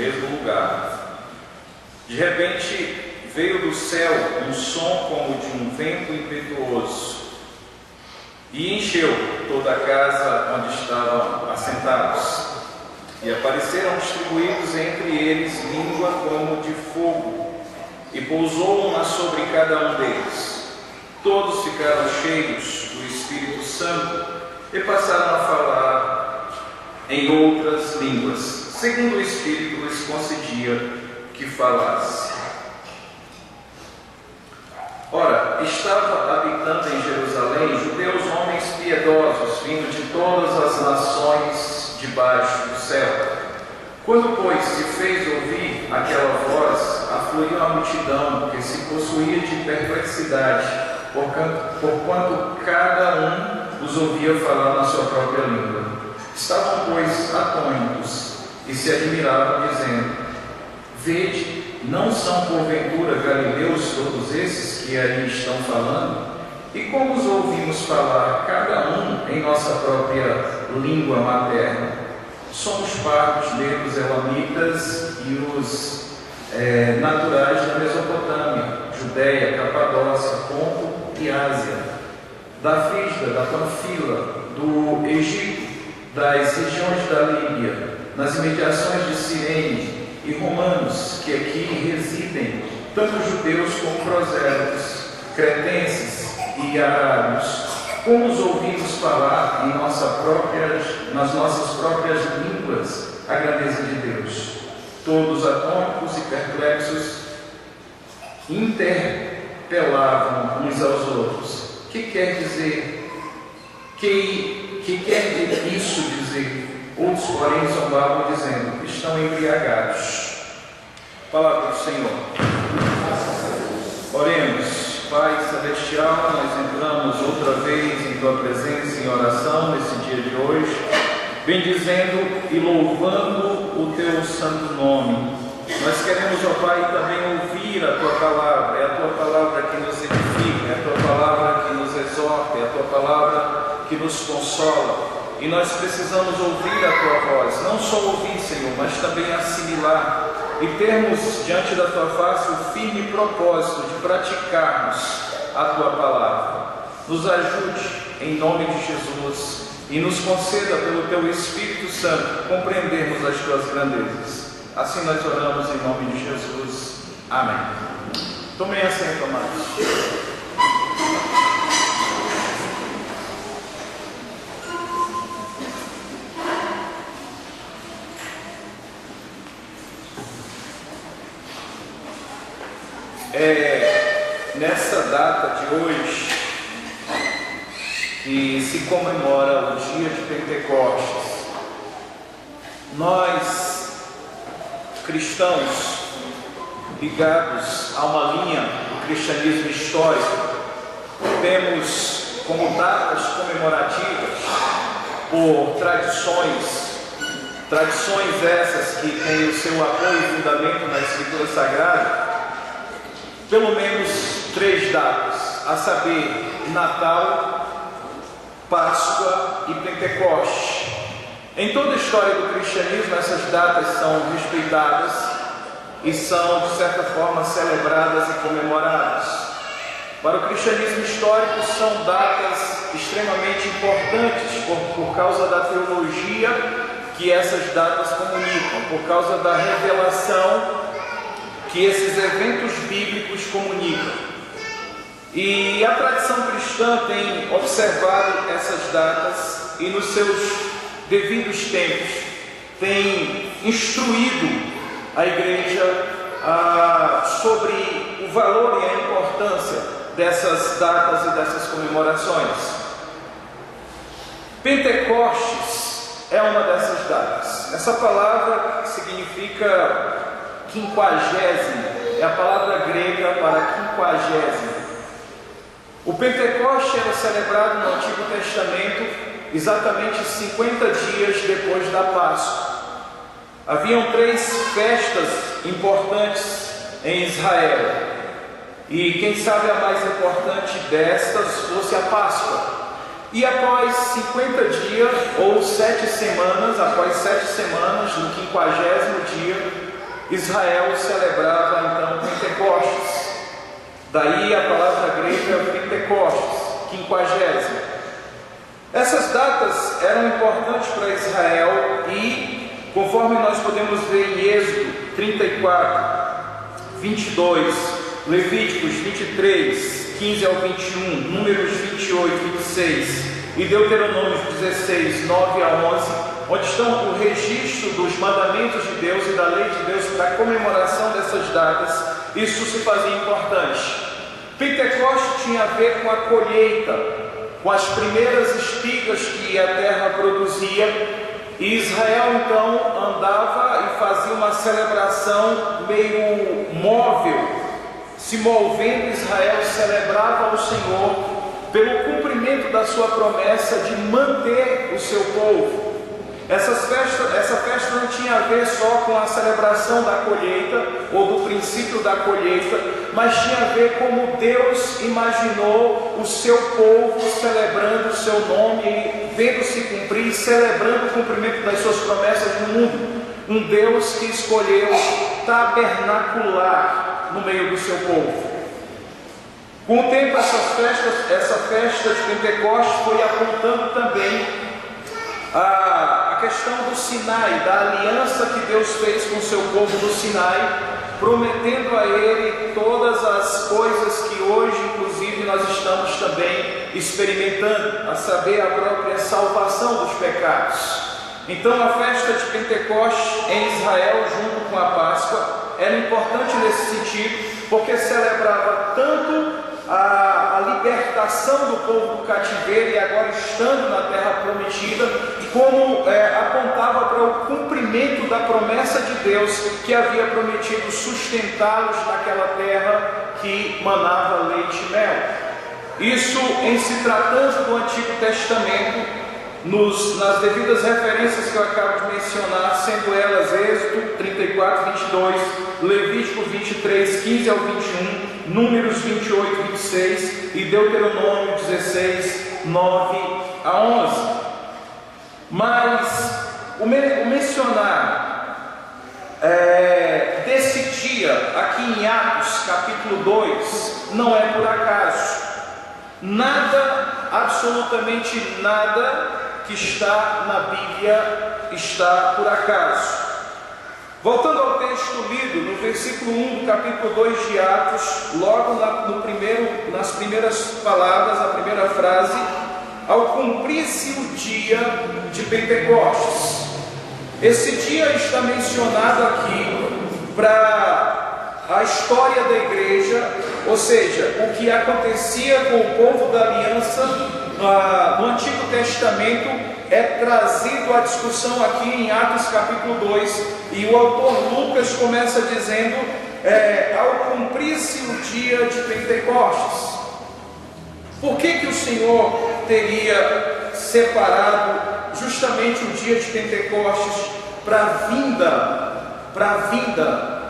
mesmo lugar. De repente veio do céu um som como de um vento impetuoso e encheu toda a casa onde estavam assentados. E apareceram distribuídos entre eles língua como de fogo, e pousou uma sobre cada um deles. Todos ficaram cheios do Espírito Santo e passaram a falar em outras línguas, segundo o Espírito lhes concedia que falasse. Ora, estava habitando em Jerusalém judeus, homens piedosos, vindo de todas as nações debaixo do céu. Quando, pois, se fez ouvir aquela voz, afluiu a multidão, que se possuía de perplexidade, porquanto cada um os ouvia falar na sua própria língua. Estavam, pois, atônitos e se admiravam, dizendo: Vede, não são porventura galileus todos esses que aí estão falando? E como os ouvimos falar, cada um em nossa própria língua materna? Somos partos, negros, elamitas e os naturais da Mesopotâmia, Judéia, Capadócia, Ponto e Ásia, da Frígia, da Panfila, do Egito, das regiões da Líbia, nas imediações de Cirene, e romanos que aqui residem, tanto judeus como prosélitos, cretenses e arábios. Como os ouvimos falar nas nossas próprias línguas a grandeza de Deus? Todos atônicos e perplexos interpelavam uns aos outros. Que quer dizer? Que quer isso dizer? Outros, porém, zombavam, dizendo: estão embriagados. Palavra do Senhor. Oremos. Pai Celestial, nós entramos outra vez em Tua presença em oração nesse dia de hoje, bendizendo e louvando o Teu santo nome. Nós queremos, ó Pai, também ouvir a Tua palavra. É a Tua palavra que nos edifica, é a Tua palavra que nos exorta, é a Tua palavra que nos consola. E nós precisamos ouvir a Tua voz, não só ouvir, Senhor, mas também assimilar e termos diante da Tua face o firme propósito de praticarmos a Tua palavra. Nos ajude em nome de Jesus e nos conceda pelo Teu Espírito Santo compreendermos as Tuas grandezas. Assim nós oramos em nome de Jesus. Amém. Tomem assento, amados. Nessa data de hoje, que se comemora o dia de Pentecostes, nós, cristãos, ligados a uma linha do cristianismo histórico, temos como datas comemorativas por tradições essas que têm o seu apoio e fundamento na Escritura Sagrada, pelo menos 3 datas, a saber, Natal, Páscoa e Pentecostes. Em toda a história do cristianismo, essas datas são respeitadas e são, de certa forma, celebradas e comemoradas. Para o cristianismo histórico, são datas extremamente importantes por causa da teologia que essas datas comunicam, por causa da revelação que esses eventos bíblicos comunicam. E a tradição cristã tem observado essas datas e nos seus devidos tempos tem instruído a igreja sobre o valor e a importância dessas datas e dessas comemorações. Pentecostes é uma dessas datas. Essa palavra significa quinquagésimo, é a palavra grega para quinquagésimo. O Pentecoste era celebrado no Antigo Testamento exatamente 50 dias depois da Páscoa. Haviam 3 festas importantes em Israel, e quem sabe a mais importante destas fosse a Páscoa. E após 50 dias, ou 7 semanas, após 7 semanas, no 50º dia, Israel celebrava então Pentecostes. Daí a palavra grega Pentecostes, 50ª. Essas datas eram importantes para Israel e, conforme nós podemos ver em Êxodo 34, 22, Levíticos 23, 15 ao 21, Números 28, 26 e Deuteronômio 16, 9 a 11, onde estão o registro dos mandamentos de Deus e da lei de Deus para a comemoração dessas datas, isso se fazia importante. Pentecostes tinha a ver com a colheita, com as primeiras espigas que a terra produzia, e Israel então andava e fazia uma celebração meio móvel, se movendo. Israel celebrava o Senhor pelo cumprimento da sua promessa de manter o seu povo. Essa festa não tinha a ver só com a celebração da colheita ou do princípio da colheita, mas tinha a ver como Deus imaginou o seu povo celebrando o seu nome, vendo-se cumprir e celebrando o cumprimento das suas promessas no mundo. Um Deus que escolheu tabernacular no meio do seu povo. Com o tempo, essa festa de Pentecostes foi apontando também a questão do Sinai, da aliança que Deus fez com o seu povo no Sinai, prometendo a ele todas as coisas que hoje, inclusive, nós estamos também experimentando, a saber, a própria salvação dos pecados. Então, a festa de Pentecostes em Israel, junto com a Páscoa, era importante nesse sentido, porque celebrava tanto a libertação do povo do cativeiro e agora estando na terra prometida, como apontava para o cumprimento da promessa de Deus que havia prometido sustentá-los naquela terra que manava leite e mel. Isso em se tratando do Antigo Testamento, nas devidas referências que eu acabo de mencionar, sendo elas Êxodo 34, 22, Levítico 23, 15 ao 21, Números 28, 26 e Deuteronômio 16, 9 a 11. Mas o mencionar desse dia aqui em Atos capítulo 2 não é por acaso. Nada, absolutamente nada que está na Bíblia está por acaso. Voltando ao texto lido, no versículo 1 do capítulo 2 de Atos, logo nas primeiras palavras, a primeira frase, ao cumprir-se o dia de Pentecostes. Esse dia está mencionado aqui para a história da igreja, ou seja, o que acontecia com o povo da aliança no Antigo Testamento é trazido à discussão aqui em Atos capítulo 2, e o autor Lucas começa dizendo, ao cumprir-se o dia de Pentecostes. Por que o Senhor teria separado justamente o dia de Pentecostes para a vinda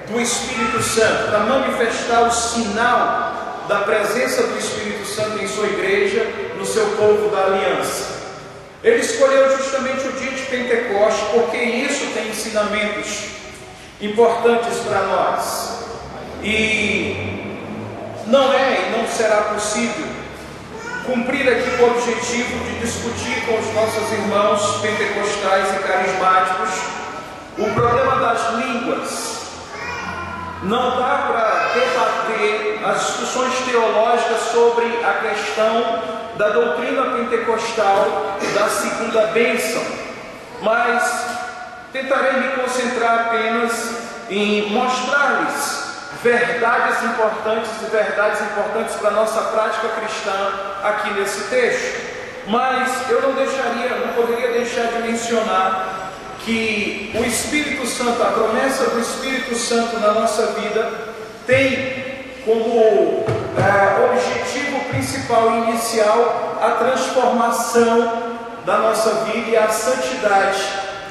do Espírito Santo, para manifestar o sinal da presença do Espírito Santo em sua igreja, no seu povo da aliança? Ele escolheu justamente o dia de Pentecostes porque isso tem ensinamentos importantes para nós, e não será possível cumprir aqui o objetivo de discutir com os nossos irmãos pentecostais e carismáticos o problema das línguas. Não dá para debater as discussões teológicas sobre a questão da doutrina pentecostal da segunda bênção, mas tentarei me concentrar apenas em mostrar-lhes verdades importantes para a nossa prática cristã aqui nesse texto. Mas eu não poderia deixar de mencionar que o Espírito Santo, a promessa do Espírito Santo na nossa vida, tem como objetivo principal e inicial a transformação da nossa vida e a santidade,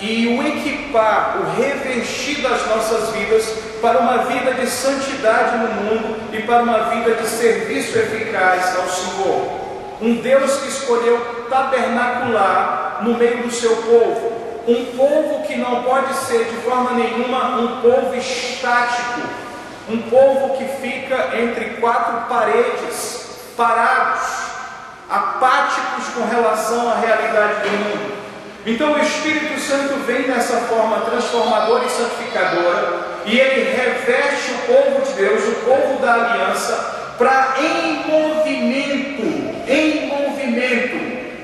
e o equipar, o revestir das nossas vidas para uma vida de santidade no mundo e para uma vida de serviço eficaz ao Senhor. Um Deus que escolheu tabernacular no meio do seu povo, um povo que não pode ser de forma nenhuma um povo estático, um povo que fica entre quatro paredes, parados, apáticos com relação à realidade do mundo. Então o Espírito Santo vem dessa forma transformadora e santificadora, e ele reveste o povo de Deus, o povo da aliança, para em movimento,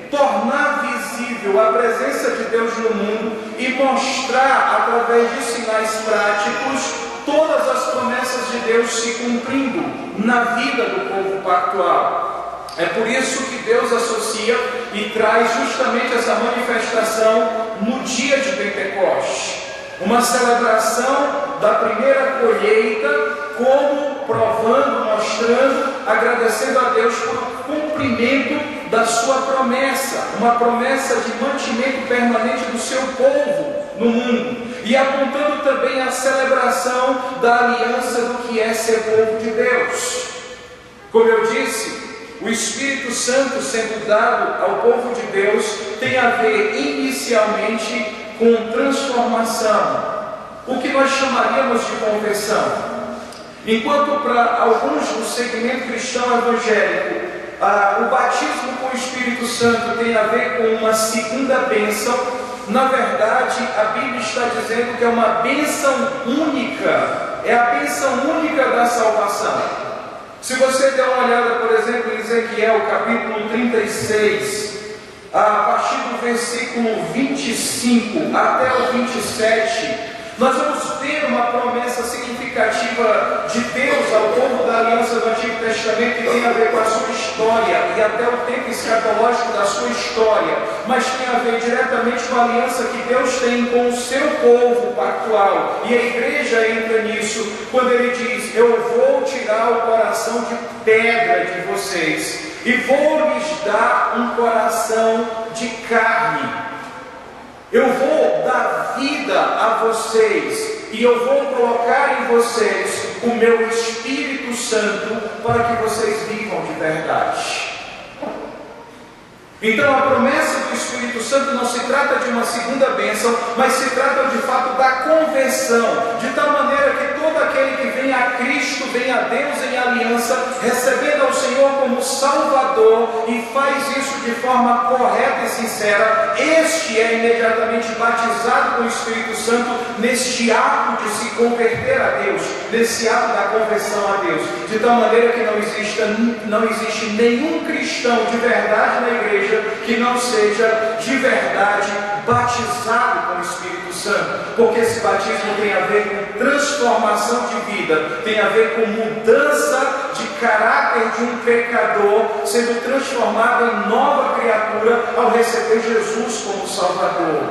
tornar visível a presença de Deus no mundo e mostrar, através de sinais práticos, todas as promessas de Deus se cumprindo na vida do povo pactual. É por isso que Deus associa e traz justamente essa manifestação no dia de Pentecostes, uma celebração da primeira colheita, como provando, mostrando, agradecendo a Deus por cumprimento da sua promessa, uma promessa de mantimento permanente do seu povo no mundo, e apontando também a celebração da aliança do que é ser povo de Deus. Como eu disse, o Espírito Santo sendo dado ao povo de Deus tem a ver inicialmente com transformação, o que nós chamaríamos de conversão. Enquanto para alguns do segmento cristão evangélico, o batismo com o Espírito Santo tem a ver com uma segunda bênção, na verdade a Bíblia está dizendo que é uma bênção única, é a bênção única da salvação. Se você der uma olhada, por exemplo, em Ezequiel capítulo 36, a partir do versículo 25 até o 27, nós vamos ver uma promessa significativa de Deus ao povo da aliança do Antigo Testamento, que tem a ver com a sua história e até o tempo escatológico da sua história, mas tem a ver diretamente com a aliança que Deus tem com o seu povo pactual, e a igreja entra nisso quando ele diz: eu vou tirar o coração de pedra de vocês e vou lhes dar um coração de carne. Eu vou dar vida a vocês e eu vou colocar em vocês o meu Espírito Santo para que vocês vivam de verdade. Então a promessa do Espírito Santo não se trata de uma segunda bênção, mas se trata de fato da conversão, de tal maneira que todo aquele que vem a Cristo, vem a Deus em aliança, recebendo ao Senhor como Salvador e faz isso de forma correta e sincera, este é imediatamente batizado com o Espírito Santo neste ato de se converter a Deus, nesse ato da conversão a Deus, de tal maneira que não existe nenhum cristão de verdade na igreja que não seja de verdade batizado com o Espírito Santo, porque esse batismo tem a ver com transformação de vida, tem a ver com mudança de caráter de um pecador sendo transformado em nova criatura ao receber Jesus como Salvador.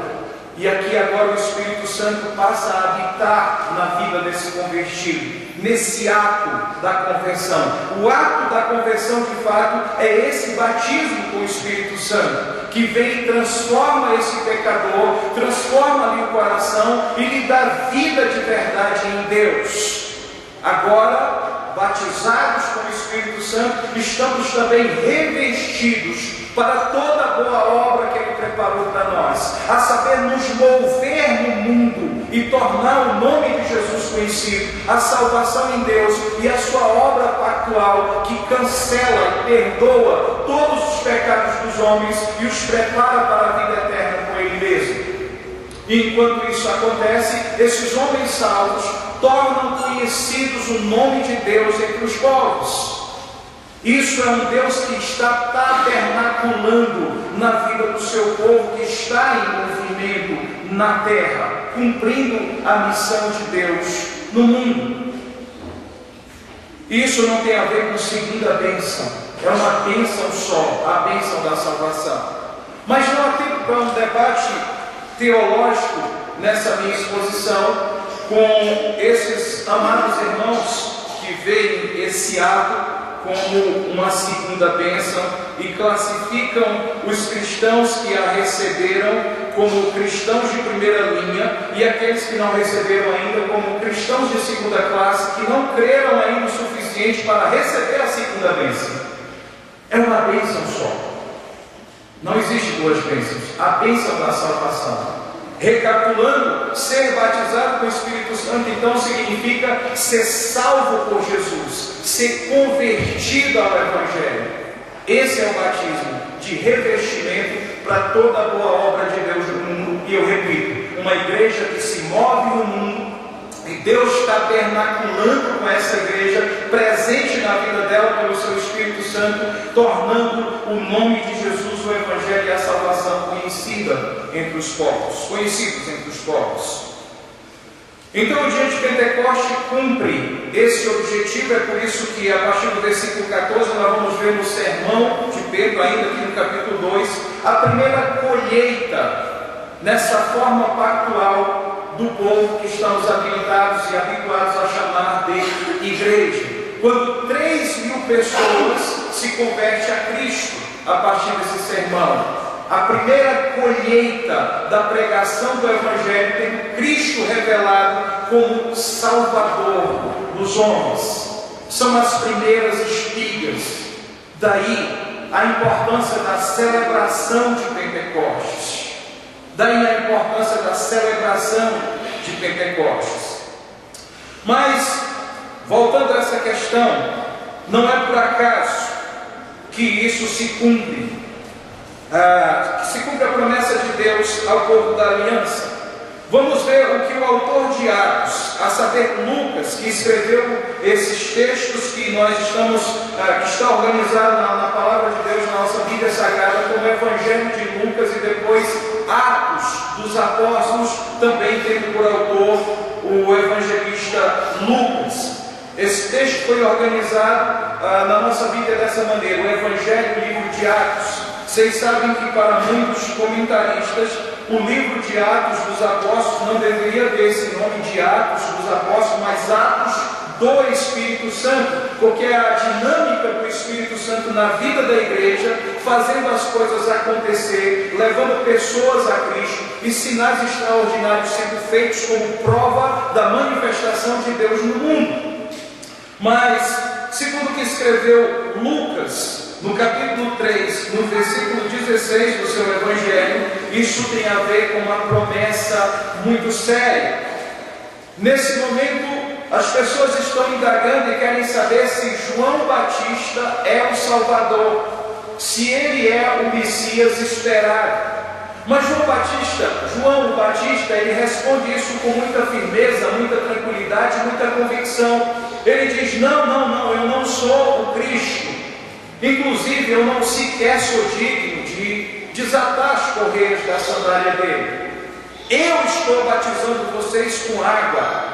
E aqui agora o Espírito Santo passa a habitar na vida desse convertido, nesse ato da conversão. O ato da conversão, de fato, é esse batismo com o Espírito Santo, que vem e transforma esse pecador, transforma-lhe o coração e lhe dá vida de verdade em Deus. Agora, batizados com o Espírito Santo, estamos também revestidos para toda a boa obra que Ele preparou para nós, a saber, nos mover no mundo e tornar o nome de Jesus conhecido, a salvação em Deus e a sua obra pactual que cancela e perdoa todos os pecados dos homens e os prepara para a vida eterna com Ele mesmo. E enquanto isso acontece, esses homens salvos tornam conhecidos o nome de Deus entre os povos. Isso é um Deus que está tabernaculando na vida do seu povo, que está em movimento na terra, cumprindo a missão de Deus no mundo. Isso não tem a ver com segunda bênção, é uma bênção só, a bênção da salvação. Mas não há tempo para um debate teológico nessa minha exposição com esses amados irmãos que veem esse ato como uma segunda bênção e classificam os cristãos que a receberam como cristãos de primeira linha e aqueles que não receberam ainda como cristãos de segunda classe, que não creram ainda o suficiente para receber a segunda bênção. É uma bênção só. Não existe duas bênçãos. A bênção da salvação. Recapitulando, ser batizado com o Espírito Santo então significa ser salvo por Jesus, ser convertido ao Evangelho. Esse é o batismo de revestimento para toda a boa obra de Deus no mundo. E eu repito, uma igreja que se move no mundo, e Deus tabernaculando com essa igreja, presente na vida dela pelo seu Espírito Santo, tornando o nome de Jesus, o Evangelho e a salvação conhecidos entre os povos. Então o dia de Pentecoste cumpre esse objetivo. É por isso que a partir do versículo 14 nós vamos ver no sermão de Pedro, ainda aqui no capítulo 2, a primeira colheita nessa forma pactual do povo que estamos habilitados e habituados a chamar de igreja, quando 3.000 pessoas se convertem a Cristo a partir desse sermão. A primeira colheita da pregação do Evangelho, tendo Cristo revelado como Salvador dos homens. São as primeiras espigas. Daí a importância da celebração de Pentecostes. Daí a importância da celebração de Pentecostes. Mas, voltando a essa questão, não é por acaso que isso se cumpre. Se cumpre a promessa de Deus ao povo da aliança. Vamos ver o que o autor de Atos, a saber Lucas, que escreveu esses textos que nós estamos, que está organizado na palavra de Deus, na nossa Bíblia Sagrada, como o Evangelho de Lucas e depois Atos dos Apóstolos, também tendo por autor o evangelista Lucas. Esse texto foi organizado na nossa Bíblia dessa maneira: o Evangelho, o livro de Atos. Vocês sabem que para muitos comentaristas, o livro de Atos dos Apóstolos não deveria ter esse nome de Atos dos Apóstolos, mas Atos do Espírito Santo, porque é a dinâmica do Espírito Santo na vida da igreja, fazendo as coisas acontecer, levando pessoas a Cristo e sinais extraordinários sendo feitos como prova da manifestação de Deus no mundo. Mas, segundo o que escreveu Lucas, no capítulo 3, no versículo 16 do seu Evangelho, isso tem a ver com uma promessa muito séria. Nesse momento, as pessoas estão indagando e querem saber se João Batista é o Salvador, se ele é o Messias esperado. Mas João Batista, ele responde isso com muita firmeza, muita tranquilidade, muita convicção. Ele diz: não, eu não sou o Cristo. Inclusive, eu não sequer sou digno de desatar as correias da sandália dele. Eu estou batizando vocês com água,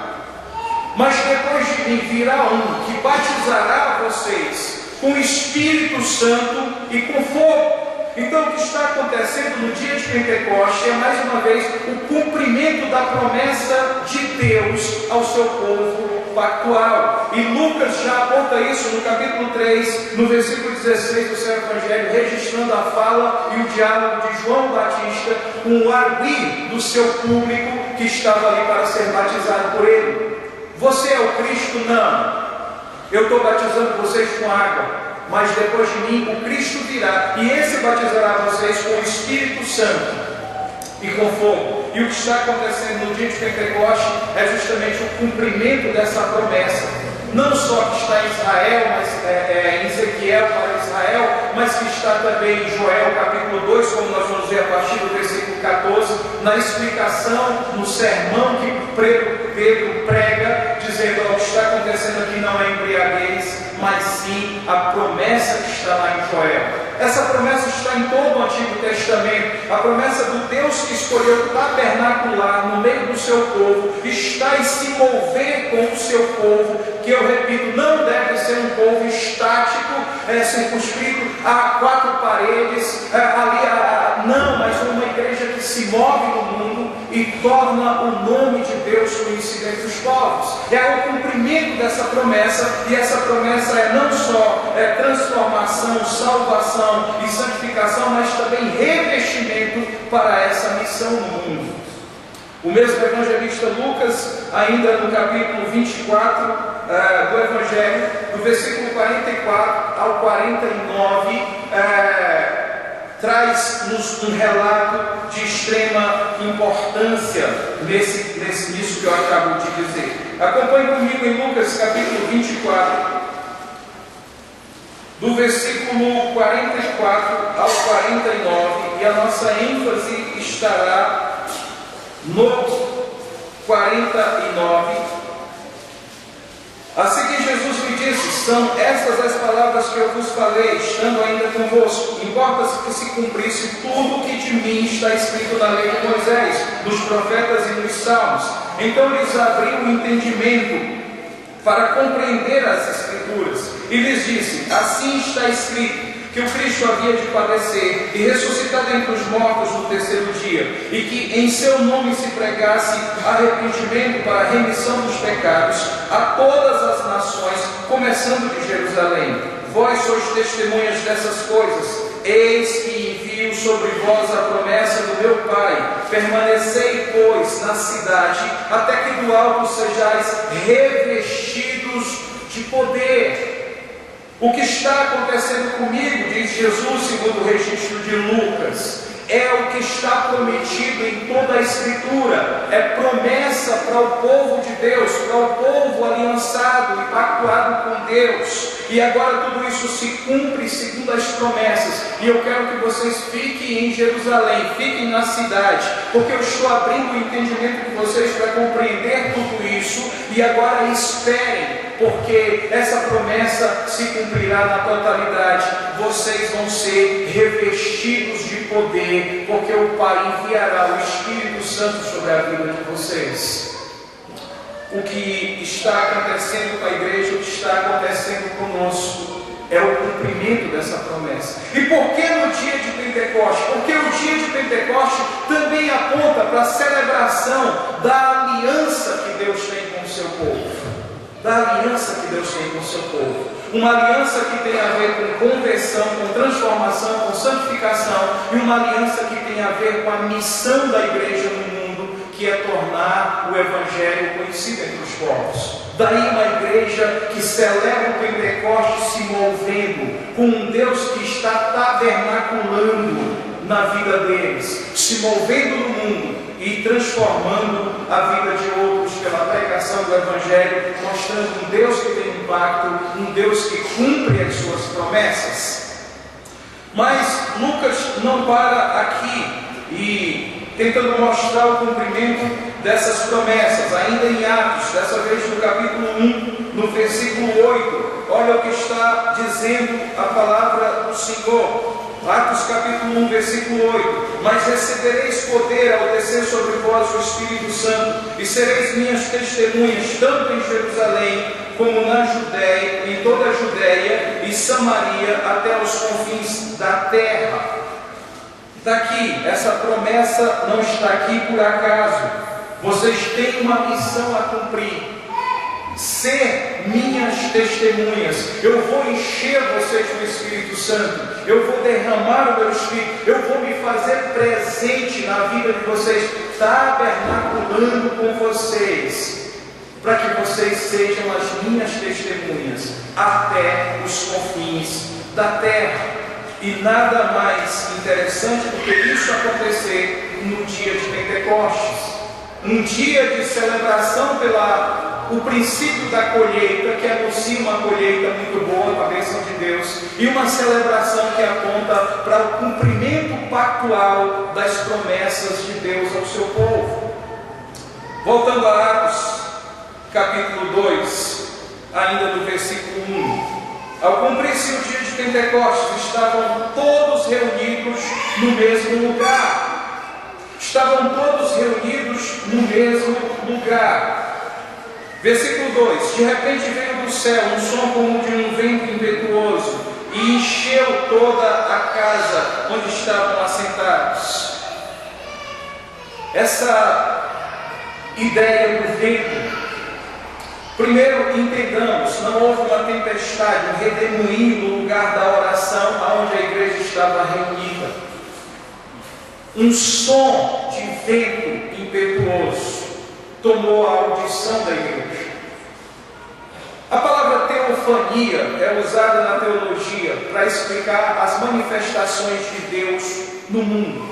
mas depois de mim virá um que batizará vocês com o Espírito Santo e com fogo. Então, o que está acontecendo no dia de Pentecostes é mais uma vez o cumprimento da promessa de Deus ao seu povo pactual. E Lucas já aponta isso no capítulo 3, no versículo 16 do seu Evangelho, registrando a fala e o diálogo de João Batista com o arguir do seu público que estava ali para ser batizado por ele. Você é o Cristo? Não. Eu estou batizando vocês com água, mas depois de mim o Cristo virá, e esse batizará vocês com o Espírito Santo e com fogo. E o que está acontecendo no dia de Pentecostes é justamente o cumprimento dessa promessa, não só que está em Israel, mas em Ezequiel para Israel, mas que está também em Joel capítulo 2, como nós vamos ver a partir do versículo 14, na explicação, no sermão que Pedro prega, dizendo: o que está acontecendo aqui não é embriaguez, mas sim a promessa que está lá em Joel. Essa promessa está em todo o Antigo Testamento. A promessa do Deus que escolheu tabernacular no meio do seu povo, está em se mover com o seu povo, que eu repito, não deve ser um povo estático, circunscrito a quatro paredes, não, mas uma igreja que se move no mundo e torna o nome de Deus conhecido entre os povos. É o cumprimento dessa promessa, e essa promessa é não só transformação, salvação e santificação, mas também revestimento para essa missão no mundo. O mesmo evangelista Lucas, ainda no capítulo 24 do Evangelho, do versículo 44 ao 49, traz-nos um relato de extrema importância nisso que eu acabo de dizer. Acompanhe comigo em Lucas capítulo 24, do versículo 44 ao 49, e a nossa ênfase estará no 49. Assim que Jesus lhe disse: são estas as palavras que eu vos falei, estando ainda convosco. Importa-se que se cumprisse tudo o que de mim está escrito na lei de Moisés, nos profetas e nos salmos. Então lhes abriu o entendimento para compreender as Escrituras, e lhes disse: assim está escrito, que o Cristo havia de padecer e ressuscitar dentre os mortos no terceiro dia, e que em seu nome se pregasse arrependimento para a remissão dos pecados a todas as nações, começando de Jerusalém. Vós sois testemunhas dessas coisas. Eis que envio sobre vós a promessa do meu Pai. Permanecei, pois, na cidade, até que do alto sejais revestidos de poder. O que está acontecendo comigo, diz Jesus, segundo o registro de Lucas, é o que está prometido em toda a Escritura. É promessa para o povo de Deus, para o povo aliançado e pactuado com Deus. E agora tudo isso se cumpre segundo as promessas. E eu quero que vocês fiquem em Jerusalém, fiquem na cidade, porque eu estou abrindo o entendimento de vocês para compreender tudo isso. E agora esperem, porque essa promessa se cumprirá na totalidade. Vocês vão ser revestidos de poder, porque o Pai enviará o Espírito Santo sobre a vida de vocês. O que está acontecendo com a igreja, o que está acontecendo conosco, é o cumprimento dessa promessa. E por que no dia de Pentecostes? Porque o dia de Pentecostes também aponta para a celebração da aliança que Deus tem com o seu povo. Da aliança que Deus tem com o seu povo. Uma aliança que tem a ver com conversão, com transformação, com santificação, e uma aliança que tem a ver com a missão da igreja no mundo, que é tornar o Evangelho conhecido entre os povos. Daí uma igreja que celebra o Pentecostes se movendo com um Deus que está tabernaculando na vida deles, se movendo no mundo e transformando a vida de outros pela pregação do Evangelho, mostrando um Deus que tem impacto, um Deus que cumpre as suas promessas. Mas Lucas não para aqui e tentando mostrar o cumprimento dessas promessas, ainda em Atos, dessa vez no capítulo 1, no versículo 8, olha o que está dizendo a palavra do Senhor. Atos capítulo 1, versículo 8: mas recebereis poder ao descer sobre vós o Espírito Santo, e sereis minhas testemunhas, tanto em Jerusalém, como na Judéia, em toda a Judéia e Samaria, até os confins da terra. Está aqui, essa promessa não está aqui por acaso. Vocês têm uma missão a cumprir. Ser minhas testemunhas. Eu vou encher vocês do Espírito Santo. Eu vou derramar o meu Espírito. Eu vou me fazer presente na vida de vocês, tabernaculando com vocês, para que vocês sejam as minhas testemunhas até os confins da terra. E nada mais interessante do que isso acontecer no dia de Pentecostes, um dia de celebração o princípio da colheita, que anuncia uma colheita muito boa com a bênção de Deus, e uma celebração que aponta para o cumprimento pactual das promessas de Deus ao seu povo. Voltando a Atos capítulo 2, ainda do versículo 1: ao cumprir-se o dia de Pentecostes, estavam todos reunidos no mesmo lugar. Estavam todos reunidos no mesmo lugar. Versículo 2: de repente veio do céu um som como de um vento impetuoso, e encheu toda a casa onde estavam assentados. Essa ideia do vento, primeiro entendamos, não houve uma tempestade, um redemoinho no lugar da oração aonde a igreja estava reunida. Um som de vento impetuoso tomou a audição da igreja. A palavra teofania é usada na teologia para explicar as manifestações de Deus no mundo,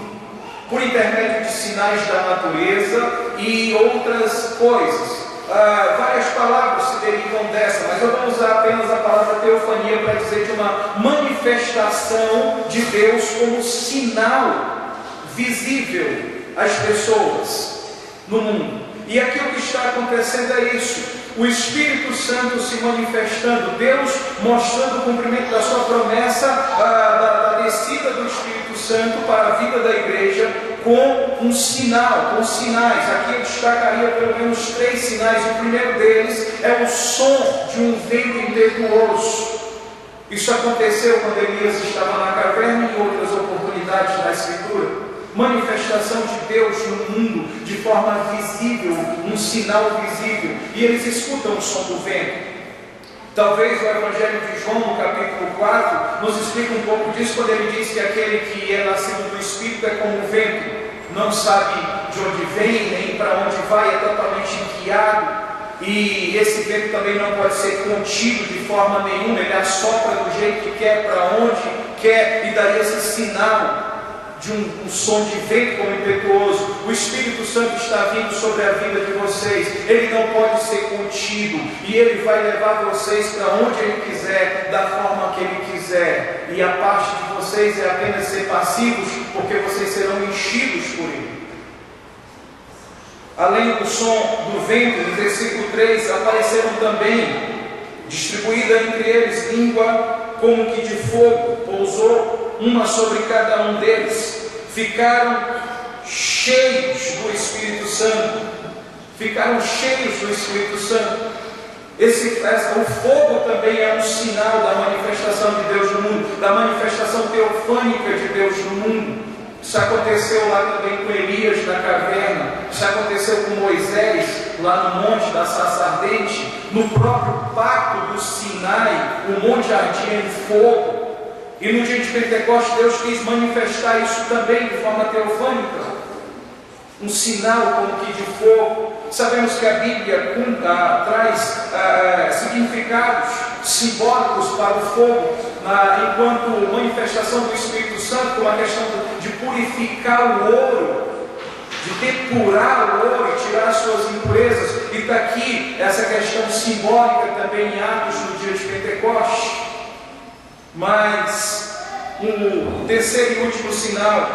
por intermédio de sinais da natureza e outras coisas. Várias palavras se derivam dessa, mas eu vou usar apenas a palavra teofania para dizer de uma manifestação de Deus como sinal visível às pessoas no mundo. E aqui o que está acontecendo é isso: o Espírito Santo se manifestando, Deus mostrando o cumprimento da sua promessa, da descida do Espírito Santo para a vida da igreja, com um sinal, com sinais. Aqui eu destacaria pelo menos 3 sinais. O primeiro deles é o som de um vento impetuoso. Isso aconteceu quando Elias estava na caverna e em outras oportunidades na Escritura. Manifestação de Deus no mundo de forma visível, um sinal visível, e eles escutam o som do vento. Talvez o Evangelho de João, no capítulo 4, nos explique um pouco disso, quando ele diz que aquele que é nascido do Espírito é como o vento, não sabe de onde vem, nem para onde vai, é totalmente guiado, e esse vento também não pode ser contido de forma nenhuma, ele assopra do jeito que quer, para onde quer, e daria esse sinal de um som de vento como impetuoso. O Espírito Santo está vindo sobre a vida de vocês, ele não pode ser contido, e ele vai levar vocês para onde ele quiser, da forma que ele quiser, e a parte de vocês é apenas ser passivos, porque vocês serão enchidos por ele. Além do som do vento, no versículo 3, apareceram também, distribuída entre eles, língua como que de fogo, pousou uma sobre cada um deles. Ficaram cheios do Espírito Santo. Ficaram cheios do Espírito Santo. O fogo também é um sinal da manifestação de Deus no mundo, da manifestação teofânica de Deus no mundo. Isso aconteceu lá também com Elias na caverna. Isso aconteceu com Moisés lá no monte da sarça ardente. No próprio pacto do Sinai, o monte ardia em fogo. E no dia de Pentecostes, Deus quis manifestar isso também de forma teofânica. Um sinal como que de fogo. Sabemos que a Bíblia traz significados simbólicos para o fogo, enquanto manifestação do Espírito Santo, como a questão de purificar o ouro, de depurar o ouro e tirar suas impurezas. E está aqui essa questão simbólica também em Atos no dia de Pentecostes. Mas o terceiro e último sinal,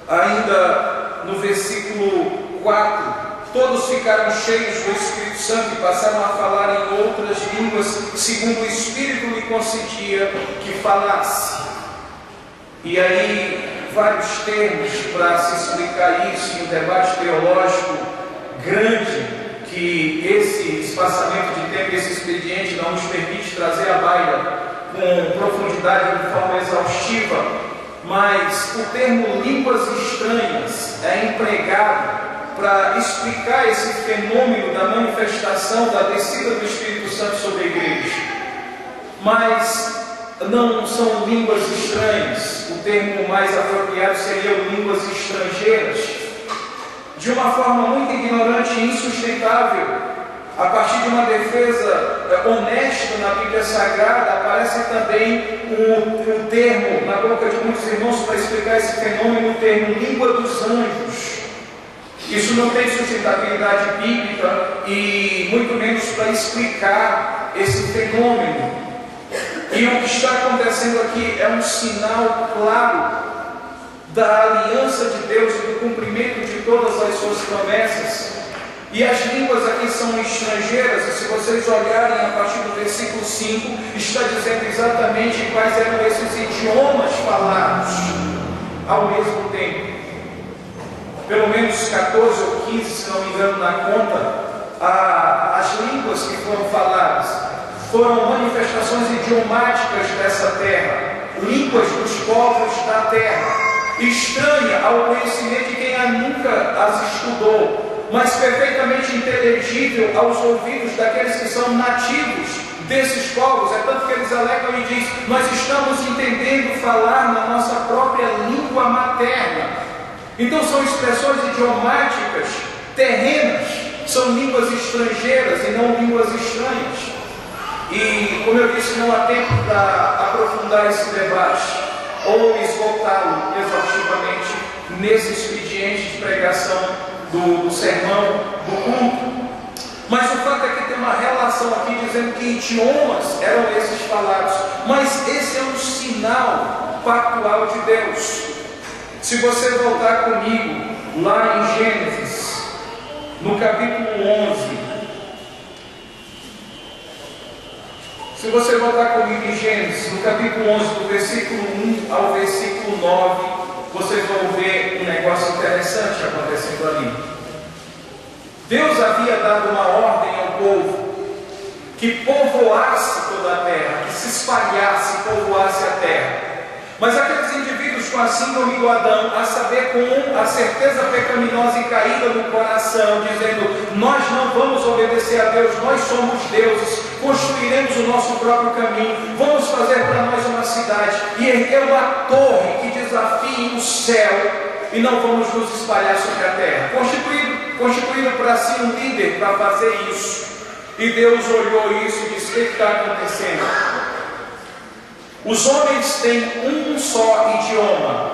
ainda no versículo 4, todos ficaram cheios do Espírito Santo e passaram a falar em outras línguas, segundo o Espírito lhe concedia que falasse. E aí, vários termos para se explicar isso, em um debate teológico grande, que esse espaçamento de tempo, esse expediente não nos permite trazer à baila com profundidade de forma exaustiva, mas o termo línguas estranhas é empregado para explicar esse fenômeno da manifestação, da descida do Espírito Santo sobre a igreja. Mas não são línguas estranhas, o termo mais apropriado seria línguas estrangeiras, de uma forma muito ignorante e insustentável. A partir de uma defesa honesta na Bíblia Sagrada, aparece também o termo, na boca de muitos irmãos, para explicar esse fenômeno, o termo língua dos anjos. Isso não tem sustentabilidade bíblica e muito menos para explicar esse fenômeno. E o que está acontecendo aqui é um sinal claro da aliança de Deus e do cumprimento de todas as suas promessas. E as línguas aqui são estrangeiras, e se vocês olharem a partir do versículo 5, está dizendo exatamente quais eram esses idiomas falados ao mesmo tempo. Pelo menos 14 ou 15, se não me engano na conta, as línguas que foram faladas foram manifestações idiomáticas dessa terra, línguas dos povos da terra, estranha ao conhecimento de quem nunca as estudou, mas perfeitamente inteligível aos ouvidos daqueles que são nativos desses povos. É tanto que eles alegam e dizem: nós estamos entendendo falar na nossa própria língua materna. Então são expressões idiomáticas terrenas, são línguas estrangeiras e não línguas estranhas. E, como eu disse, não há tempo para aprofundar esse debate ou esgotá-lo exaustivamente nesse expediente de pregação do sermão, do culto. Mas o fato é que tem uma relação aqui dizendo que idiomas eram esses falados, mas esse é um sinal pactual de Deus. Se você voltar comigo lá em Gênesis, no capítulo 11, se você voltar comigo em Gênesis, no capítulo 11, do versículo 1 ao versículo 9, vocês vão ver um negócio interessante acontecendo ali. Deus havia dado uma ordem ao povo que povoasse toda a terra, que se espalhasse, povoasse a terra. Mas aqueles indivíduos com a síndrome do Adão, a saber, com a certeza pecaminosa e caída no coração, dizendo: nós não vamos obedecer a Deus, nós somos deuses, construiremos o nosso próprio caminho, vamos fazer para nós uma cidade e erguer uma torre que desafie o céu, e não vamos nos espalhar sobre a terra. Constituído para si um líder para fazer isso. E Deus olhou isso e disse: o que está acontecendo? Os homens têm um só idioma,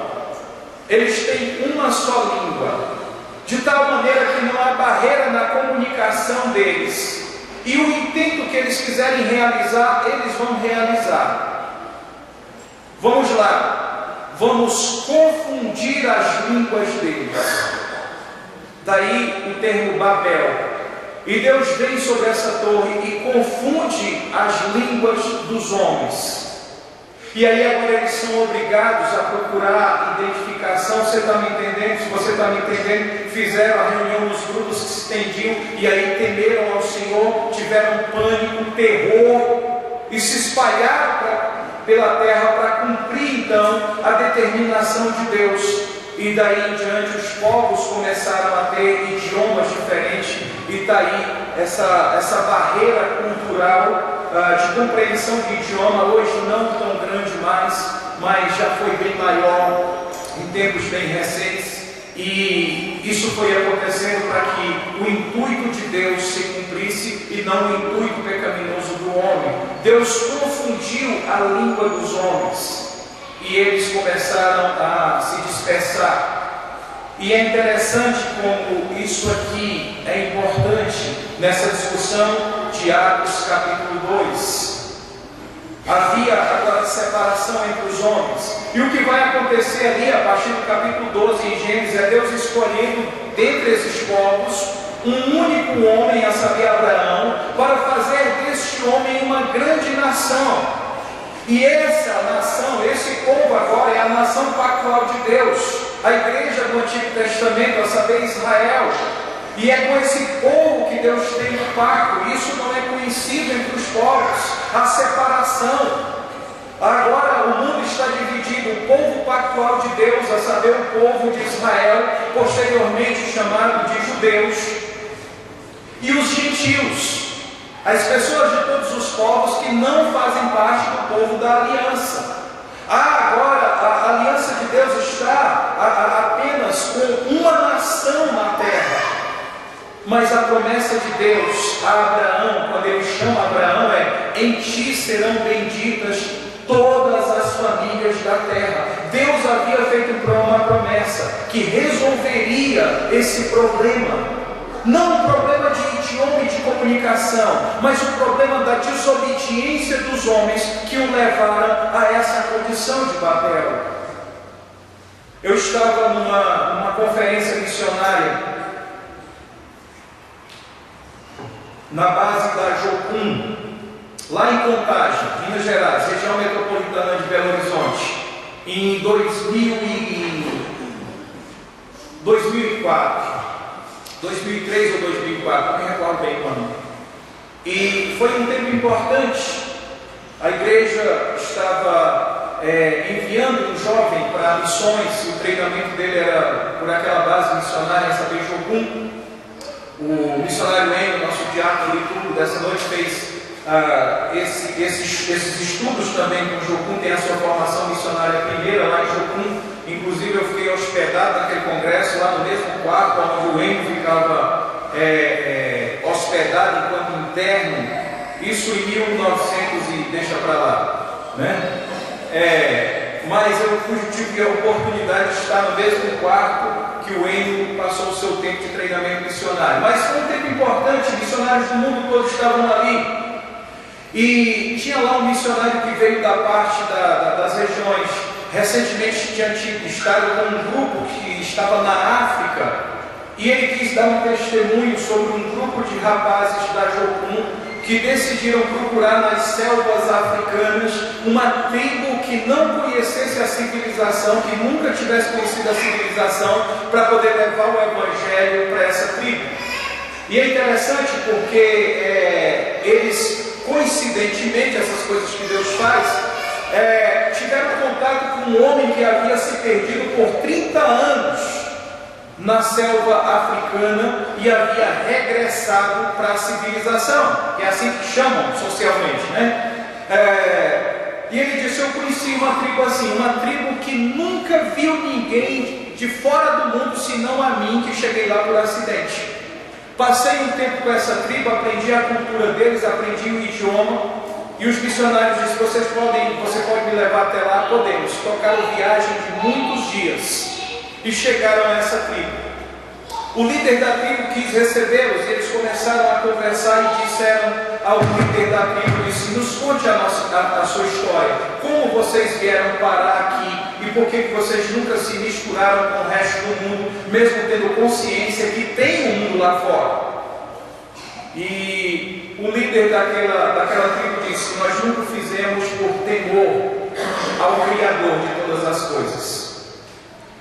eles têm uma só língua, de tal maneira que não há barreira na comunicação deles, e o intento que eles quiserem realizar, eles vão realizar. Vamos lá, vamos confundir as línguas deles. Daí o termo Babel. E Deus vem sobre essa torre e confunde as línguas dos homens. E aí agora eles são obrigados a procurar identificação. Você está me entendendo? Se você está me entendendo, fizeram a reunião nos grupos que se estendiam, e aí temeram ao Senhor, tiveram pânico, terror, e se espalharam pela terra para cumprir então a determinação de Deus. E daí em diante os povos começaram a ter idiomas diferentes, e está aí essa barreira cultural de compreensão de idioma, hoje não tão grande mais, mas já foi bem maior em tempos bem recentes. E isso foi acontecendo para que o intuito de Deus se cumprisse e não o intuito pecaminoso do homem. Deus confundiu a língua dos homens e eles começaram a se dispersar. E é interessante como isso aqui é importante nessa discussão de Atos capítulo 2. Havia agora separação entre os homens. E o que vai acontecer ali, a partir do capítulo 12 em Gênesis, é Deus escolhendo dentre esses povos um único homem, a saber, Abraão, para fazer deste homem uma grande nação. E essa nação, esse povo agora é a nação pactual de Deus, a igreja do Antigo Testamento, a saber, Israel. E é com esse povo que Deus tem um pacto. Isso não é conhecido entre os povos, a separação. Agora o mundo está dividido: o povo pactual de Deus, a saber, o povo de Israel, posteriormente chamado de judeus, e os gentios, as pessoas de todos os povos que não fazem parte do povo da aliança. Agora a aliança de Deus está apenas com uma nação na terra. Mas a promessa de Deus a Abraão, quando ele chama Abraão, é: em ti serão benditas todas as famílias da terra. Deus havia feito uma promessa que resolveria esse problema. Não um problema de idioma e de comunicação, mas o problema da desobediência dos homens que o levaram a essa condição de Babel. Eu estava numa conferência missionária na base da Jocum, lá em Contagem, Minas Gerais, região metropolitana de Belo Horizonte, em 2004, 2003 ou 2004, não me recordo bem quando. E foi um tempo importante. A igreja estava enviando um jovem para missões, e o treinamento dele era por aquela base missionária, essa vez Jocum. O missionário Eno, nosso diácono liturgo dessa noite, fez esses estudos também com o Jocum, tem a sua formação missionária primeira lá em Jocum. Inclusive eu fiquei hospedado naquele congresso lá no mesmo quarto onde o Eno ficava hospedado enquanto interno Isso em 1900 e deixa para lá, né? Mas eu tive a oportunidade de estar no mesmo quarto que o Wayne passou o seu tempo de treinamento missionário. Mas foi um tempo importante, missionários do mundo todo estavam ali. E tinha lá um missionário que veio da parte das regiões. Recentemente tinha estado com um grupo que estava na África. E ele quis dar um testemunho sobre um grupo de rapazes da Jocum que decidiram procurar nas selvas africanas uma tribo que não conhecesse a civilização, que nunca tivesse conhecido a civilização, para poder levar o Evangelho para essa tribo. E é interessante porque eles, coincidentemente, essas coisas que Deus faz, tiveram contato com um homem que havia se perdido por 30 anos na selva africana e havia regressado para a civilização, que é assim que chamam socialmente, né? E ele disse: eu conheci uma tribo assim, uma tribo que nunca viu ninguém de fora do mundo senão a mim, que cheguei lá por acidente. Passei um tempo com essa tribo, aprendi a cultura deles, aprendi o idioma, e os missionários disseram: você pode me levar até lá? Podemos. Tocaram viagem de muitos dias e chegaram a essa tribo. O líder da tribo quis recebê-los e eles começaram a conversar e disseram ao líder da tribo: nos conte a sua história, como vocês vieram parar aqui e por que vocês nunca se misturaram com o resto do mundo, mesmo tendo consciência que tem um mundo lá fora. E o líder daquela tribo disse: nós nunca fizemos por temor ao Criador de todas as coisas.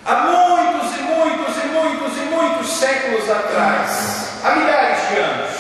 Há muitos e muitos e muitos e muitos séculos atrás, há milhares de anos,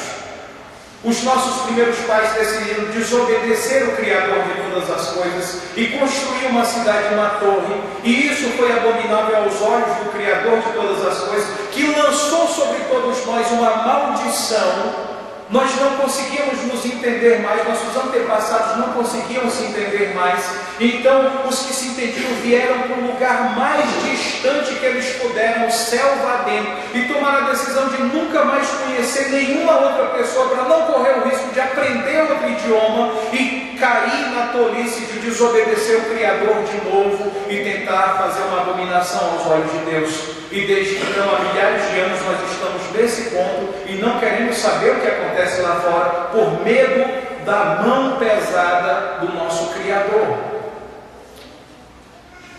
os nossos primeiros pais decidiram desobedecer o Criador de todas as coisas e construir uma cidade, uma torre, e isso foi abominável aos olhos do Criador de todas as coisas, que lançou sobre todos nós uma maldição. Nós não conseguíamos nos entender mais, nossos antepassados não conseguiam se entender mais. Então, os que se entendiam vieram para o lugar mais distante que eles puderam, selva adentro, e tomaram a decisão de nunca mais conhecer nenhuma outra pessoa, para não correr o risco de aprender outro idioma e cair na tolice de desobedecer o Criador de novo e tentar fazer uma abominação aos olhos de Deus. E desde então, há milhares de anos, nós estamos nesse ponto e não queremos saber o que acontece lá fora, por medo da mão pesada do nosso Criador.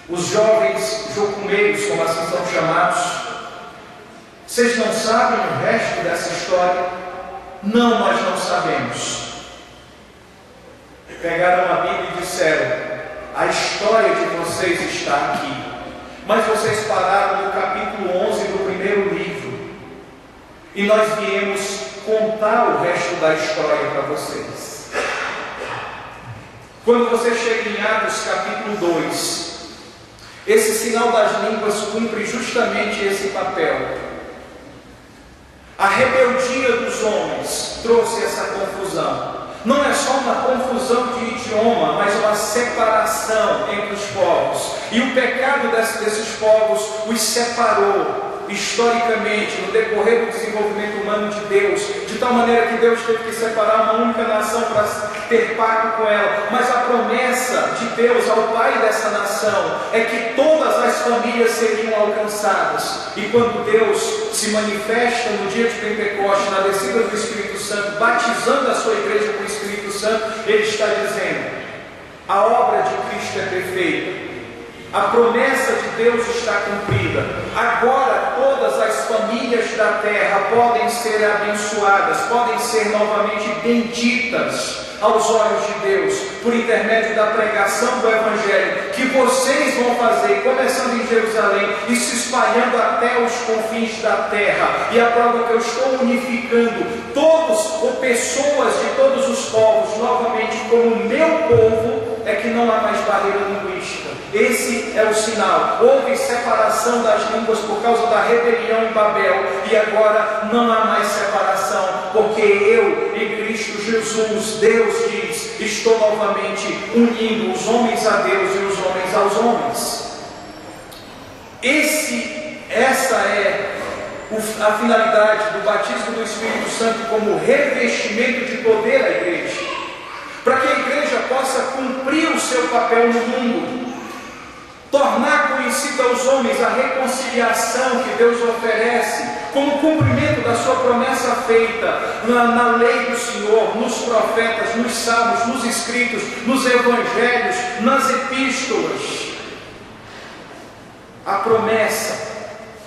Os jovens jocumeiros, como assim são chamados, vocês não sabem o resto dessa história? Não, nós não sabemos. Pegaram a Bíblia e disseram: a história de vocês está aqui. Mas vocês pararam no capítulo 11 do primeiro livro, e nós viemos contar o resto da história para vocês. Quando você chega em Atos capítulo 2, esse sinal das línguas cumpre justamente esse papel. A rebeldia dos homens trouxe essa confusão. Não é só uma confusão de idioma, mas uma separação entre os povos. E o pecado desses povos os separou historicamente, no decorrer do desenvolvimento humano de Deus, de tal maneira que Deus teve que separar uma única nação para ter pacto com ela. Mas a promessa de Deus ao pai dessa nação é que todas as famílias seriam alcançadas. E quando Deus se manifesta no dia de Pentecostes, na descida do Espírito Santo, batizando a sua igreja com o Espírito Santo, Ele está dizendo: a obra de Cristo é perfeita, a promessa de Deus está cumprida. Agora todas as famílias da terra podem ser abençoadas, podem ser novamente benditas aos olhos de Deus, por intermédio da pregação do Evangelho, que vocês vão fazer, começando em Jerusalém e se espalhando até os confins da terra. E a prova que eu estou unificando todos, ou pessoas de todos os povos, novamente como meu povo, é que não há mais barreira linguística. Esse é o sinal. Houve separação das línguas por causa da rebelião em Babel, e agora não há mais separação, porque eu, em Cristo Jesus, Deus diz, estou novamente unindo os homens a Deus e os homens aos homens. Essa é a finalidade do batismo do Espírito Santo como revestimento de poder à igreja, para que a igreja possa cumprir o seu papel no mundo, tornar conhecida aos homens a reconciliação que Deus oferece, como cumprimento da sua promessa feita na lei do Senhor, nos profetas, nos salmos, nos escritos, nos evangelhos, nas epístolas. A promessa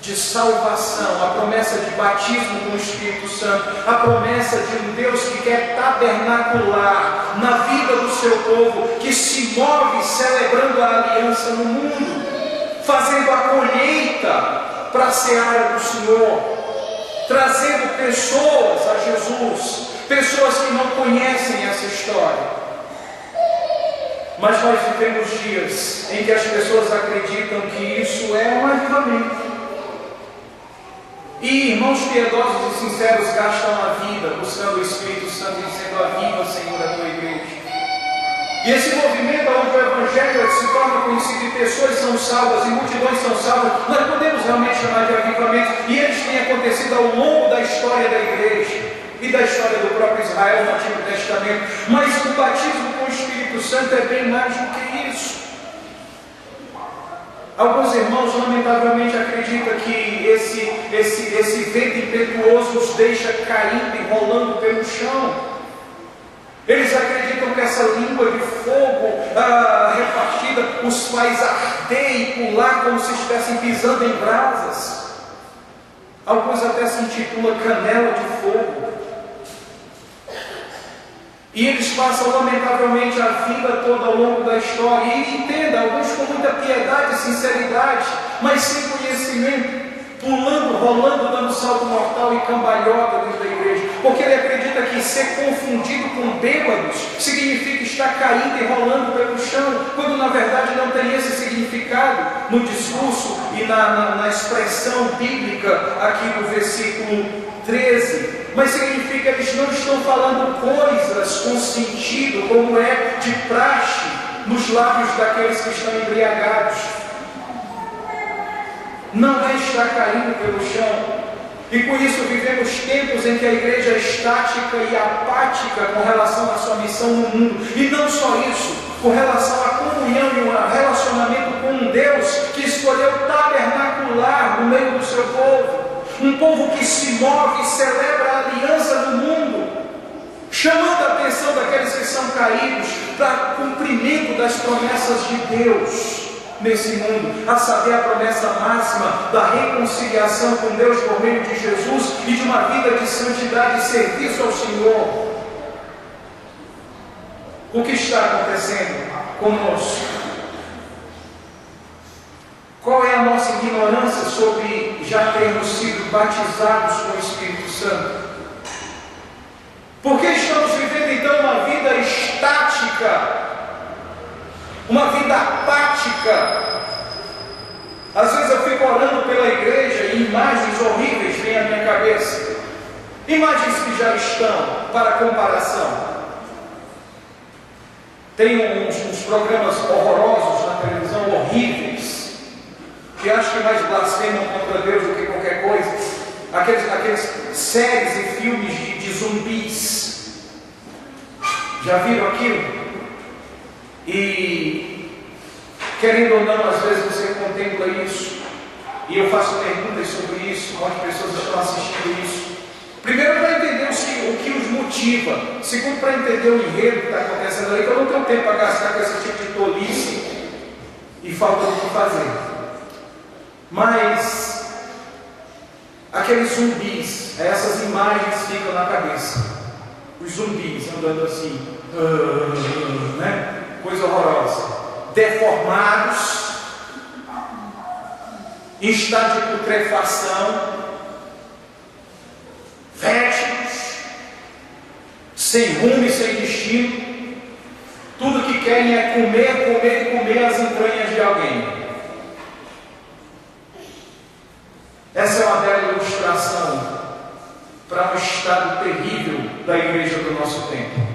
de salvação, a promessa de batismo com o Espírito Santo, a promessa de um Deus que quer tabernacular na vida do seu povo, que se move celebrando a aliança no mundo, fazendo a colheita para a seara do Senhor, trazendo pessoas a Jesus, pessoas que não conhecem essa história. Mas nós vivemos dias em que as pessoas acreditam que isso é um avivamento. E irmãos piedosos e sinceros gastam a vida buscando o Espírito Santo, dizendo: aviva, Senhor, a tua igreja. E esse movimento onde o Evangelho se torna conhecido e pessoas são salvas e multidões são salvas, nós podemos realmente chamar de avivamento. E eles têm acontecido ao longo da história da igreja e da história do próprio Israel no Antigo Testamento. Mas o batismo com o Espírito Santo é bem mais do que isso. Alguns irmãos lamentavelmente acreditam que esse vento impetuoso os deixa caindo e rolando pelo chão. Eles acreditam que essa língua de fogo repartida os faz arder e pular como se estivessem pisando em brasas. Alguns até se intitulam canela de fogo. E eles passam lamentavelmente a vida toda ao longo da história. E entenda, alguns com muita piedade e sinceridade, mas sem conhecimento, pulando, rolando, dando salto mortal e cambalhota dentro da igreja, porque ele acredita que ser confundido com bêbados significa estar caindo e rolando pelo chão, quando na verdade não tem esse significado no discurso e na expressão bíblica aqui no versículo 13, mas significa que eles não estão falando coisas com sentido, como é de praxe nos lábios daqueles que estão embriagados. Não é estar caindo pelo chão. E por isso vivemos tempos em que a igreja é estática e apática com relação à sua missão no mundo. E não só isso, com relação à comunhão e um relacionamento com um Deus que escolheu tabernacular no meio do seu povo. Um povo que se move e celebra a aliança no mundo, chamando a atenção daqueles que são caídos para cumprimento das promessas de Deus nesse mundo, a saber, a promessa máxima da reconciliação com Deus por meio de Jesus e de uma vida de santidade e serviço ao Senhor. O que está acontecendo conosco? Qual é a nossa ignorância sobre já termos sido batizados com o Espírito Santo? Por que estamos vivendo então uma vida estática? Uma vida apática? Às vezes eu fico orando pela igreja e imagens horríveis vêm à minha cabeça. Imagens que já estão para comparação. Tem uns programas horrorosos na televisão, horríveis, que acho que mais blasfemam contra Deus do que qualquer coisa. Aqueles séries e filmes de zumbis. Já viram aquilo? E, querendo ou não, às vezes você contempla isso. E eu faço perguntas sobre isso, quantas pessoas estão assistindo isso. Primeiro, para entender o que os motiva. Segundo, para entender o enredo que está acontecendo ali, que eu não tenho tempo para gastar com esse tipo de tolice e falta o que fazer. Mas aqueles zumbis, essas imagens ficam na cabeça. Os zumbis andando assim, né? Coisa horrorosa, deformados, em estado de putrefação, fétidos, sem rumo e sem destino. Tudo que querem é comer, comer e comer as entranhas de alguém. Essa é uma bela ilustração para um estado terrível da igreja do nosso tempo.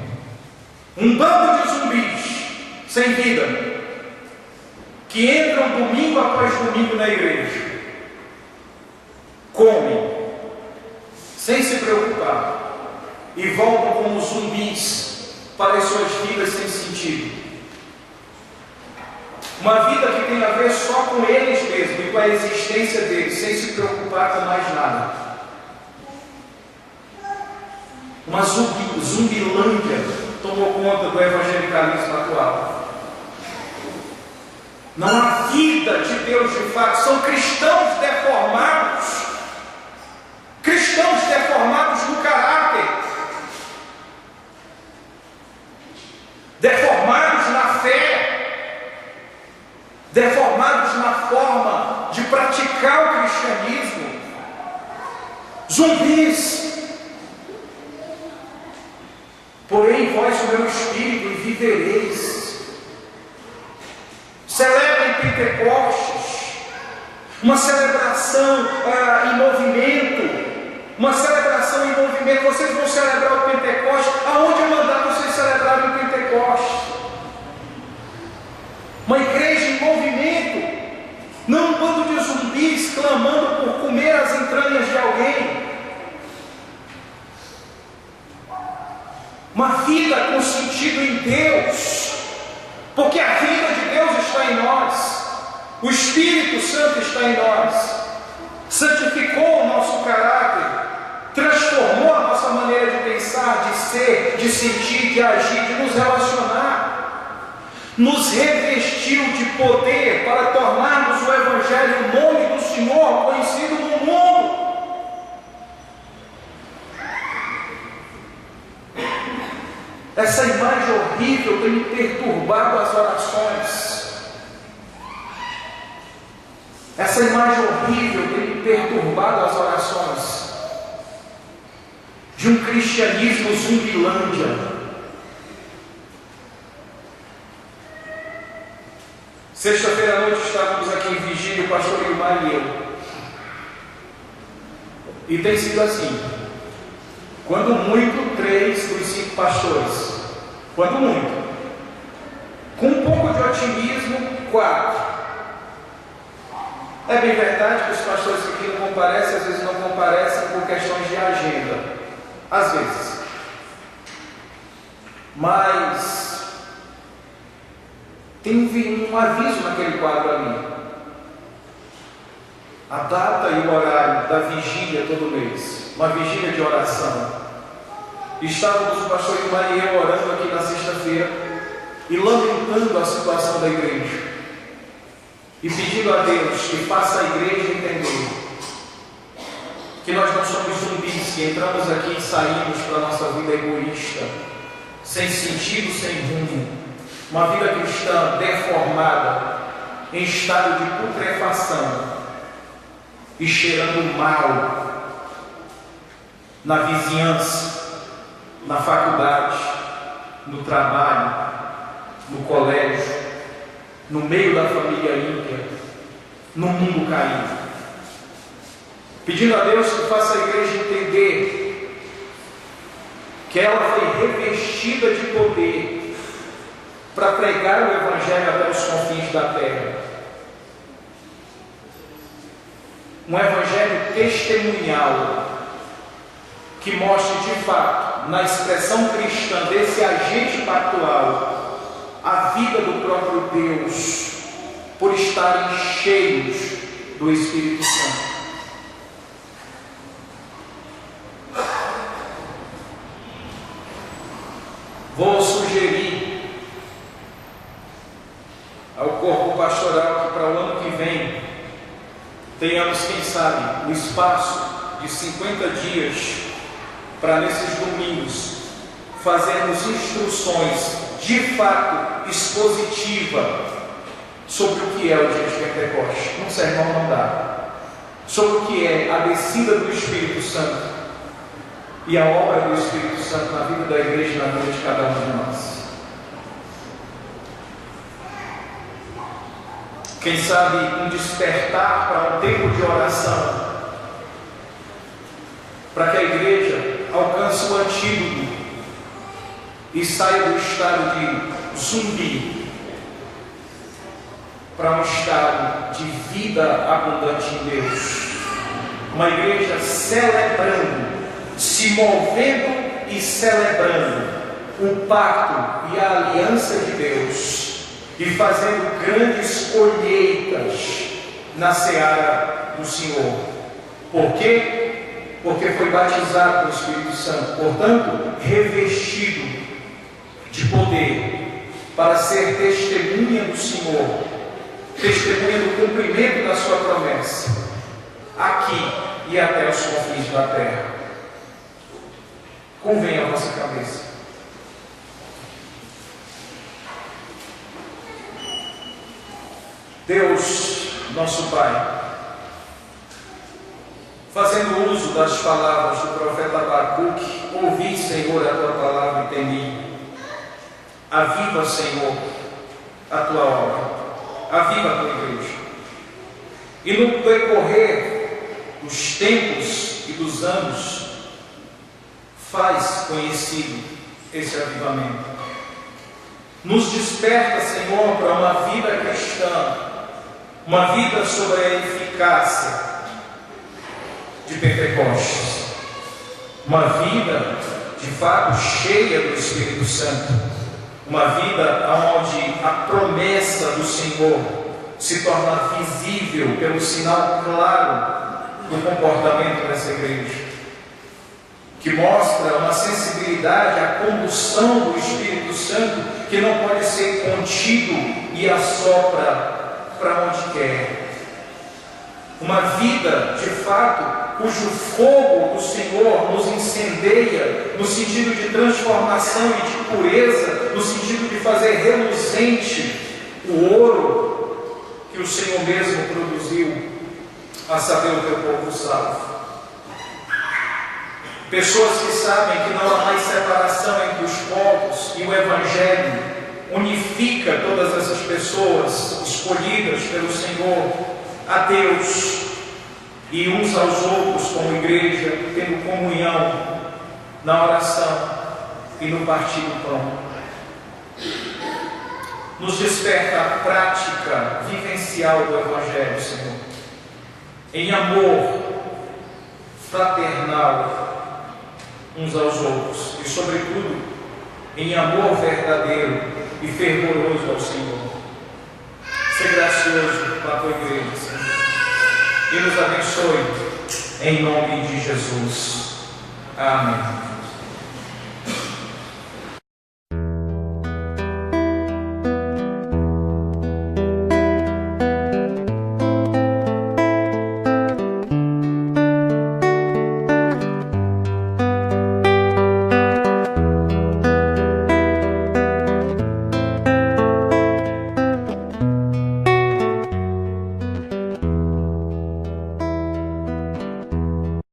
Um bando de zumbis sem vida, que entram domingo após domingo na igreja, comem, sem se preocupar, e voltam como zumbis para as suas vidas sem sentido. Uma vida que tem a ver só com eles mesmos e com a existência deles, sem se preocupar com mais nada. Uma zumbilândia tomou conta do evangelicalismo atual. Não há vida de Deus de fato, são cristãos deformados. Cristãos deformados no caráter, deformados na fé, deformados na forma de praticar o cristianismo, zumbis. Porém, vós o meu espírito e vivereis. Celebrem Pentecostes, uma celebração em movimento. Uma celebração em movimento. Vocês vão celebrar o Pentecostes. Aonde eu mandar vocês celebrarem o Pentecostes? Uma igreja em movimento. Não um bando de zumbis clamando por comer as entranhas de alguém. Uma vida com sentido em Deus. Porque a vida de Deus está em nós. O Espírito Santo está em nós. Santificou o nosso caráter. Transformou a nossa maneira de pensar, de ser, de sentir, de agir, de nos relacionar. Nos revestiu de poder para tornarmos o Evangelho, o nome do Senhor, conhecido no mundo. Essa imagem horrível tem me perturbado as orações. Essa imagem horrível tem me perturbado as orações. De um cristianismo zumbilândia. Sexta-feira à noite estávamos aqui em vigília, o pastor Ilmar e eu. E tem sido assim. Quando muito, 3 dos 5 pastores. Quando muito. Com um pouco de otimismo, 4. É bem verdade que os pastores que aqui não comparecem, às vezes não comparecem por questões de agenda. Às vezes. Mas tem um aviso naquele quadro ali. A data e o horário da vigília todo mês. Uma vigília de oração. Estávamos o pastor Ilmar e eu orando aqui na sexta-feira e lamentando a situação da igreja. E pedindo a Deus que faça a igreja entender que nós não somos zumbis, que entramos aqui e saímos para a nossa vida egoísta, sem sentido, sem rumo, uma vida cristã deformada, em estado de putrefação e cheirando mal na vizinhança, na faculdade, no trabalho, no colégio, no meio da família ímpia, no mundo caído. Pedindo a Deus que faça a igreja entender que ela foi revestida de poder para pregar o Evangelho até os confins da terra. Um Evangelho testemunhal que mostre de fato, na expressão cristã desse agente pactual, a vida do próprio Deus, por estarem cheios do Espírito Santo. Vou sugerir ao corpo pastoral que para o ano que vem tenhamos, quem sabe, um espaço de 50 dias para nesses domingos fazermos instruções de fato expositiva sobre o que é o dia de Pentecostes. Um sermão não dá. Sobre o que é a descida do Espírito Santo e a obra do Espírito Santo na vida da igreja e na vida de cada um de nós. Quem sabe um despertar para um tempo de oração, para que a igreja alcance o antídoto e saia do estado de zumbi para um estado de vida abundante em Deus. Uma igreja celebrando se movendo e celebrando o pacto e a aliança de Deus e fazendo grandes colheitas na seara do Senhor. Por quê? Porque foi batizado no Espírito Santo, portanto, revestido de poder para ser testemunha do Senhor, testemunha do cumprimento da sua promessa, aqui e até os confins da terra. Convém a nossa cabeça. Deus, nosso Pai, fazendo uso das palavras do profeta Abacuque, ouvi, Senhor, a tua palavra e temi. Aviva, Senhor, a tua obra, aviva a tua igreja. E no decorrer dos tempos e dos anos, faz conhecido esse avivamento. Nos desperta, Senhor, para uma vida cristã, uma vida sobre a eficácia de Pentecostes, uma vida de fato cheia do Espírito Santo, uma vida onde a promessa do Senhor se torna visível pelo sinal claro do comportamento dessa igreja, que mostra uma sensibilidade à condução do Espírito Santo que não pode ser contido e assopra para onde quer. Uma vida, de fato, cujo fogo do Senhor nos incendeia no sentido de transformação e de pureza, no sentido de fazer reluzente o ouro que o Senhor mesmo produziu, a saber, o teu povo salvo. Pessoas que sabem que não há mais separação entre os povos e o Evangelho unifica todas essas pessoas escolhidas pelo Senhor a Deus e uns aos outros como igreja, tendo comunhão na oração e no partir do pão. Nos desperta a prática vivencial do Evangelho, Senhor, em amor fraternal uns aos outros e, sobretudo, em amor verdadeiro e fervoroso ao Senhor. Ser gracioso com a tua igreja, Senhor, e nos abençoe em nome de Jesus. Amém.